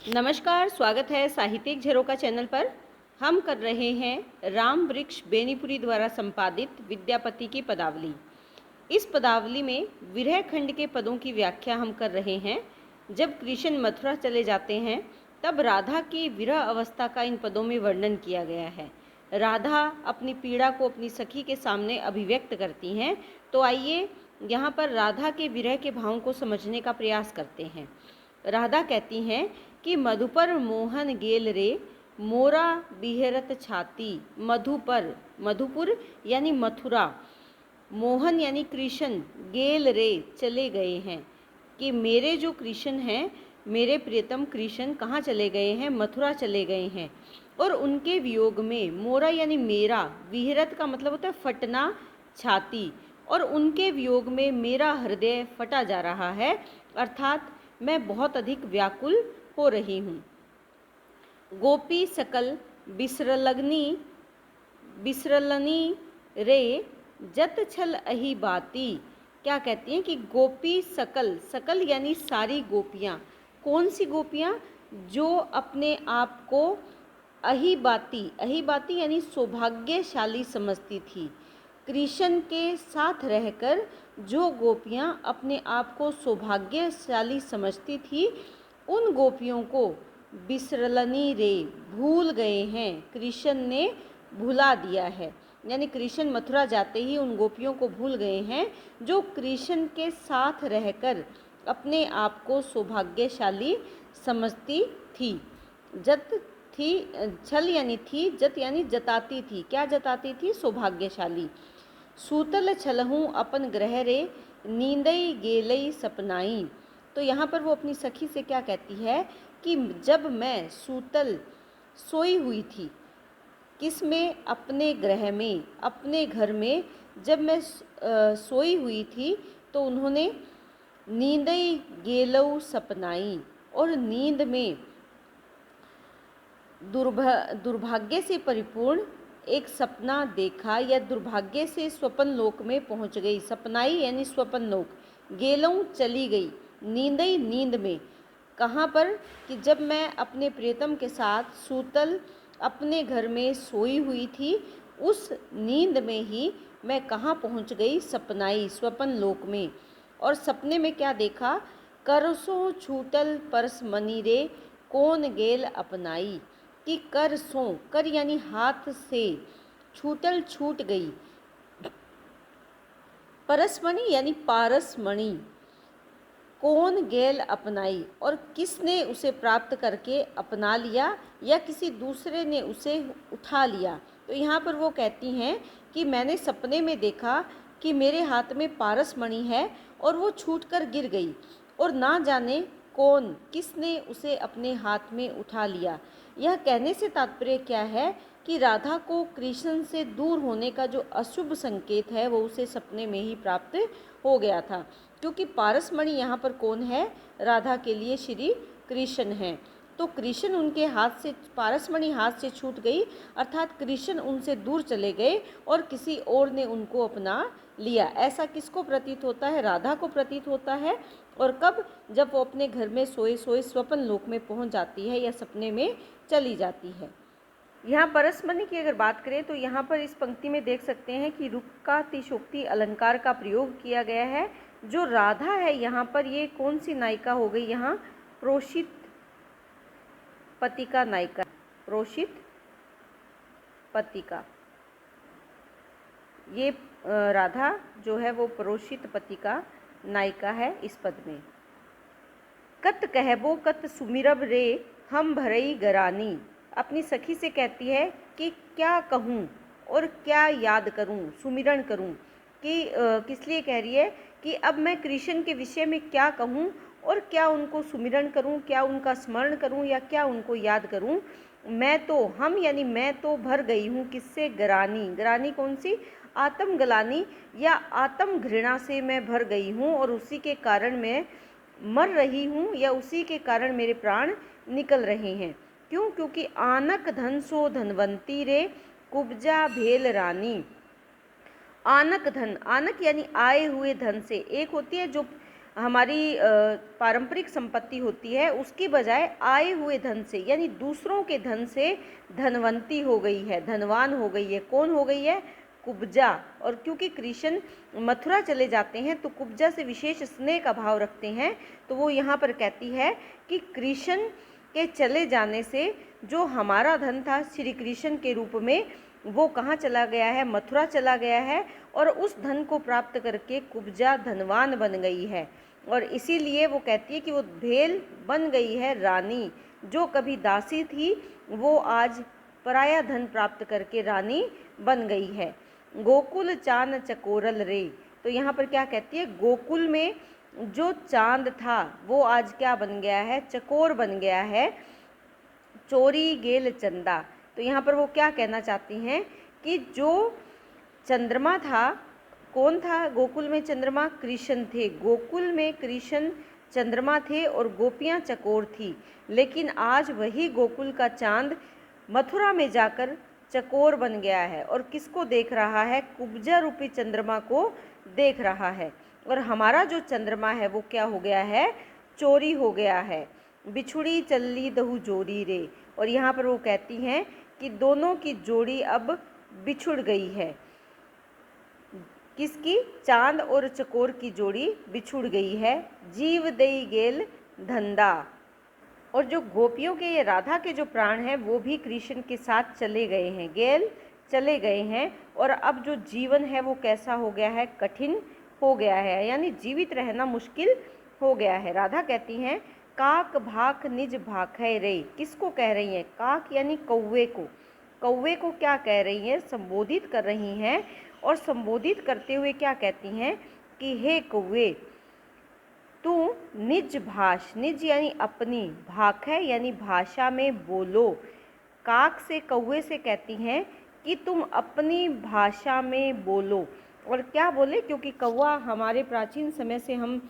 नमस्कार, स्वागत है साहित्यिक झरोका चैनल पर। हम कर रहे हैं राम वृक्ष बेनीपुरी द्वारा संपादित विद्यापति की पदावली। इस पदावली में विरह खंड के पदों की व्याख्या हम कर रहे हैं। जब कृष्ण मथुरा चले जाते हैं तब राधा की विरह अवस्था का इन पदों में वर्णन किया गया है। राधा अपनी पीड़ा को अपनी सखी के सामने अभिव्यक्त करती हैं। तो आइए यहाँ पर राधा के विरह के भावों को समझने का प्रयास करते हैं। राधा कहती हैं कि मधुपर मोहन गेल रे मोरा बिहरत छाती। मधुपर, मधुपुर यानी मथुरा, मोहन यानी कृष्ण, गेल रे चले गए हैं, कि मेरे जो कृष्ण हैं, मेरे प्रियतम कृष्ण कहाँ चले गए हैं? मथुरा चले गए हैं। और उनके वियोग में, मोरा यानी मेरा, विहरत का मतलब होता है फटना, छाती, और उनके वियोग में मेरा हृदय फटा जा रहा है, अर्थात मैं बहुत अधिक व्याकुल हो रही हूँ। गोपी सकल बिसरलनी रे जत छल अही बाती। क्या कहती हैं कि गोपी सकल, सकल यानी सारी गोपियाँ। कौन सी गोपियाँ? जो अपने आप को अही बाती यानी सौभाग्यशाली समझती थी। कृष्ण के साथ रहकर जो गोपियाँ अपने आप को सौभाग्यशाली समझती थी, उन गोपियों को बिसरलनी रे, भूल गए हैं, कृष्ण ने भुला दिया है। यानी कृष्ण मथुरा जाते ही उन गोपियों को भूल गए हैं जो कृष्ण के साथ रहकर अपने आप को सौभाग्यशाली समझती थी। जत थी, छल यानी थी, जत यानी जताती थी। क्या जताती थी? सौभाग्यशाली। सूतल छलहूँ अपन ग्रह रे नींदई गेलई सपनाई। तो यहाँ पर वो अपनी सखी से क्या कहती है कि जब मैं सूतल, सोई हुई थी, किस में? अपने ग्रह में, अपने घर में जब मैं सोई हुई थी तो उन्होंने नींदई गेलऊ सपनाई, और नींद में दुर्भाग्य से परिपूर्ण एक सपना देखा, या दुर्भाग्य से स्वप्न लोक में पहुंच गई। सपनाई यानी स्वप्न लोक, गेलऊ चली गई, नींदई नींद में। कहाँ पर? कि जब मैं अपने प्रियतम के साथ सूतल अपने घर में सोई हुई थी, उस नींद में ही मैं कहाँ पहुँच गई? सपनाई, स्वप्न लोक में। और सपने में क्या देखा? करसों छूटल परस मनी रे कौन गेल अपनाई। कि कर सो, कर यानी हाथ से, छूटल छूट गई, परसमणि यानी पारसमणि, कौन गेल अपनाई, और किसने उसे प्राप्त करके अपना लिया, या किसी दूसरे ने उसे उठा लिया। तो यहाँ पर वो कहती हैं कि मैंने सपने में देखा कि मेरे हाथ में पारसमणि है और वो छूटकर गिर गई, और ना जाने कौन, किसने उसे अपने हाथ में उठा लिया। यह कहने से तात्पर्य क्या है कि राधा को कृष्ण से दूर होने का जो अशुभ संकेत है वो उसे सपने में ही प्राप्त हो गया था, क्योंकि पारसमणि यहाँ पर कौन है? राधा के लिए श्री कृष्ण हैं। तो कृष्ण उनके हाथ से, पारसमणि हाथ से छूट गई, अर्थात कृष्ण उनसे दूर चले गए और किसी और ने उनको अपना लिया। ऐसा किसको प्रतीत होता है? राधा को प्रतीत होता है। और कब? जब वो अपने घर में सोए सोए स्वप्न लोक में पहुंच जाती है या सपने में चली जाती है। यहाँ परसमणि की अगर बात करें तो यहाँ पर इस पंक्ति में देख सकते हैं कि रुक्कातिशोक्ति अलंकार का प्रयोग किया गया है। जो राधा है यहाँ पर, ये कौन सी नायिका हो गई? यहाँ प्रोषित पतिका नायिका, प्रोषित पतिका। ये राधा जो है वो प्रोषित पतिका नायिका है इस पद में। कत कहबो कत सुमिरब रे हम भरई गरानी। अपनी सखी से कहती है कि क्या कहूँ और क्या याद करूँ, सुमिरन करूँ। कि किस लिए कह रही है कि अब मैं कृष्ण के विषय में क्या कहूँ और क्या उनको सुमिरन करूँ, क्या उनका स्मरण करूँ, या क्या उनको याद करूँ। मैं तो, हम यानी मैं तो भर गई हूँ किससे? ग्रानी। ग्रानी कौन सी? आत्म गलानी या आत्म घृणा से मैं भर गई हूँ, और उसी के कारण मैं मर रही हूँ, या उसी के कारण मेरे प्राण निकल रहे हैं। क्यों? क्योंकि आनक धन सो धनवंती रे कुब्जा भेल रानी। आनक धन, आनक यानी आए हुए धन से। एक होती है जो हमारी पारंपरिक संपत्ति होती है, उसकी बजाय आए हुए धन से, यानी दूसरों के धन से धनवंती हो गई है, धनवान हो गई है। कौन हो गई है? कुब्जा। और क्योंकि कृष्ण मथुरा चले जाते हैं तो कुब्जा से विशेष स्नेह का भाव रखते हैं, तो वो यहाँ पर कहती है कि कृष्ण के चले जाने से जो हमारा धन था श्री कृष्ण के रूप में, वो कहाँ चला गया है? मथुरा चला गया है। और उस धन को प्राप्त करके कुब्जा धनवान बन गई है, और इसीलिए वो कहती है कि वो भेल बन गई है रानी। जो कभी दासी थी वो आज पराया धन प्राप्त करके रानी बन गई है। गोकुल चान चकोरल रे, तो यहाँ पर क्या कहती है? गोकुल में जो चांद था वो आज क्या बन गया है? चकोर बन गया है। चोरी गेल चंदा, तो यहाँ पर वो क्या कहना चाहती हैं कि जो चंद्रमा था, कौन था गोकुल में चंद्रमा? कृष्ण थे। गोकुल में कृष्ण चंद्रमा थे और गोपियाँ चकोर थी, लेकिन आज वही गोकुल का चांद मथुरा में जाकर चकोर बन गया है। और किसको देख रहा है? कुब्जा रूपी चंद्रमा को देख रहा है। और हमारा जो चंद्रमा है वो क्या हो गया है? चोरी हो गया है। बिछुड़ी चल्ली दहु जोड़ी रे, और यहाँ पर वो कहती हैं कि दोनों की जोड़ी अब बिछुड़ गई है। किसकी? चांद और चकोर की जोड़ी बिछुड़ गई है। जीव दई गेल धंधा, और जो गोपियों के, ये राधा के जो प्राण हैं वो भी कृष्ण के साथ चले गए हैं, गेल चले गए हैं। और अब जो जीवन है वो कैसा हो गया है? कठिन हो गया है, यानी जीवित रहना मुश्किल हो गया है। राधा कहती हैं काक भाक निज भाक है रे। किसको कह रही हैं? काक यानी कौवे को। कौवे को क्या कह रही हैं? संबोधित कर रही हैं। और संबोधित करते हुए क्या कहती हैं कि हे कौवे, तू निज भाष, निज यानी अपनी, भाक है यानी भाषा में बोलो। काक से, कौवे से कहती हैं कि तुम अपनी भाषा में बोलो। और क्या बोले? क्योंकि कौवा हमारे प्राचीन समय से हम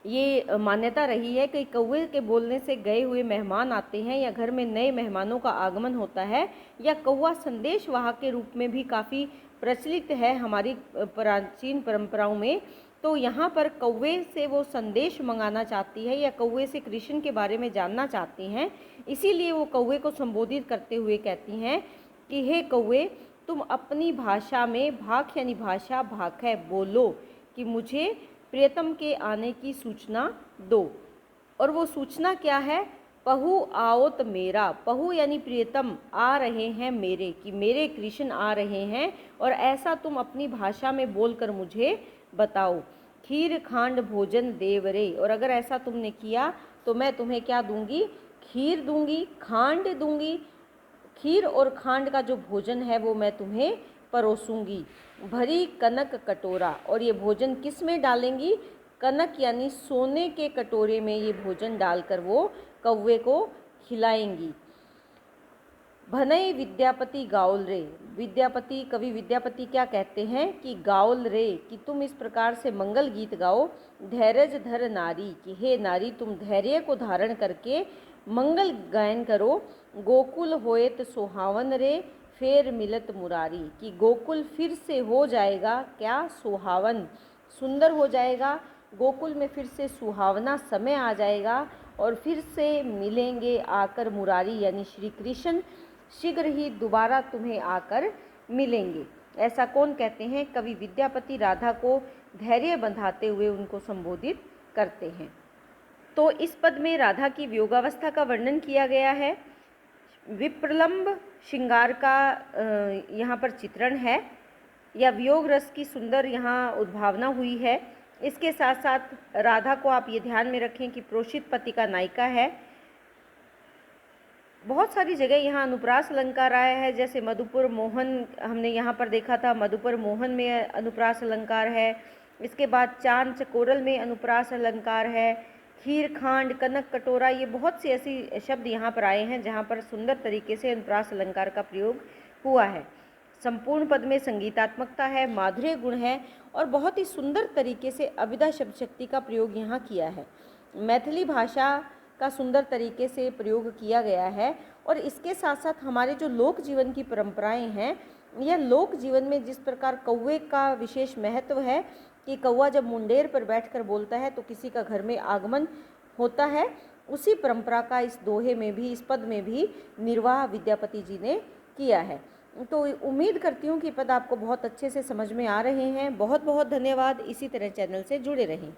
ये मान्यता रही है कि कौवे के बोलने से गए हुए मेहमान आते हैं, या घर में नए मेहमानों का आगमन होता है, या कौवा संदेश वाहक के रूप में भी काफ़ी प्रचलित है हमारी प्राचीन परंपराओं में। तो यहाँ पर कौवे से वो संदेश मंगाना चाहती है, या कौवे से कृष्ण के बारे में जानना चाहती हैं। इसीलिए वो कौवे को संबोधित करते हुए कहती हैं कि हे कौवे, तुम अपनी भाषा में, भाक यानी भाषा, भाक है, बोलो कि मुझे प्रियतम के आने की सूचना दो। और वो सूचना क्या है? पहु आओत मेरा, पहु यानी प्रियतम आ रहे हैं मेरे, कि मेरे कृष्ण आ रहे हैं, और ऐसा तुम अपनी भाषा में बोलकर मुझे बताओ। खीर खांड भोजन देवरे, और अगर ऐसा तुमने किया तो मैं तुम्हें क्या दूंगी? खीर दूंगी, खांड दूंगी। खीर और खांड का जो भोजन है वो मैं तुम्हें परोसूंगी। भरी कनक कटोरा, और ये भोजन किस में डालेंगी? कनक यानी सोने के कटोरे में ये भोजन डालकर वो कौवे को खिलाएंगी। भनई विद्यापति गाउल रे, विद्यापति, कवि विद्यापति क्या कहते हैं कि गाउल रे, कि तुम इस प्रकार से मंगल गीत गाओ। धैर्य धर नारी, कि हे नारी तुम धैर्य को धारण करके मंगल गायन करो। गोकुल होएत सुहावन रे, फेर मिलत मुरारी, कि गोकुल फिर से हो जाएगा क्या? सुहावन, सुंदर हो जाएगा। गोकुल में फिर से सुहावना समय आ जाएगा, और फिर से मिलेंगे आकर मुरारी यानी श्री कृष्ण, शीघ्र ही दोबारा तुम्हें आकर मिलेंगे। ऐसा कौन कहते हैं? कवि विद्यापति राधा को धैर्य बंधाते हुए उनको संबोधित करते हैं। तो इस पद में राधा की वियोगावस्था का वर्णन किया गया है। विप्रलंब श्रृंगार का यहाँ पर चित्रण है, या वियोग रस की सुंदर यहाँ उद्भावना हुई है। इसके साथ साथ राधा को आप ये ध्यान में रखें कि प्रोषित पति का नायिका है। बहुत सारी जगह यहाँ अनुप्रास अलंकार आया है, जैसे मधुपुर मोहन हमने यहाँ पर देखा था, मधुपुर मोहन में अनुप्रास अलंकार है। इसके बाद चांद चकोरल में अनुप्रास अलंकार है। खीर खांड, कनक कटोरा, ये बहुत सी ऐसी शब्द यहाँ पर आए हैं जहाँ पर सुंदर तरीके से अनुप्रास अलंकार का प्रयोग हुआ है। संपूर्ण पद में संगीतात्मकता है, माधुर्य गुण है, और बहुत ही सुंदर तरीके से अविदा शब्द शक्ति का प्रयोग यहाँ किया है। मैथिली भाषा का सुंदर तरीके से प्रयोग किया गया है। और इसके साथ साथ हमारे जो लोक जीवन की परंपराएं हैं, यह लोक जीवन में जिस प्रकार कौवे का विशेष महत्व है, कि कौवा जब मुंडेर पर बैठकर बोलता है तो किसी का घर में आगमन होता है, उसी परंपरा का इस दोहे में भी, इस पद में भी निर्वाह विद्यापति जी ने किया है। तो उम्मीद करती हूँ कि पद आपको बहुत अच्छे से समझ में आ रहे हैं। बहुत बहुत धन्यवाद। इसी तरह चैनल से जुड़े रहें।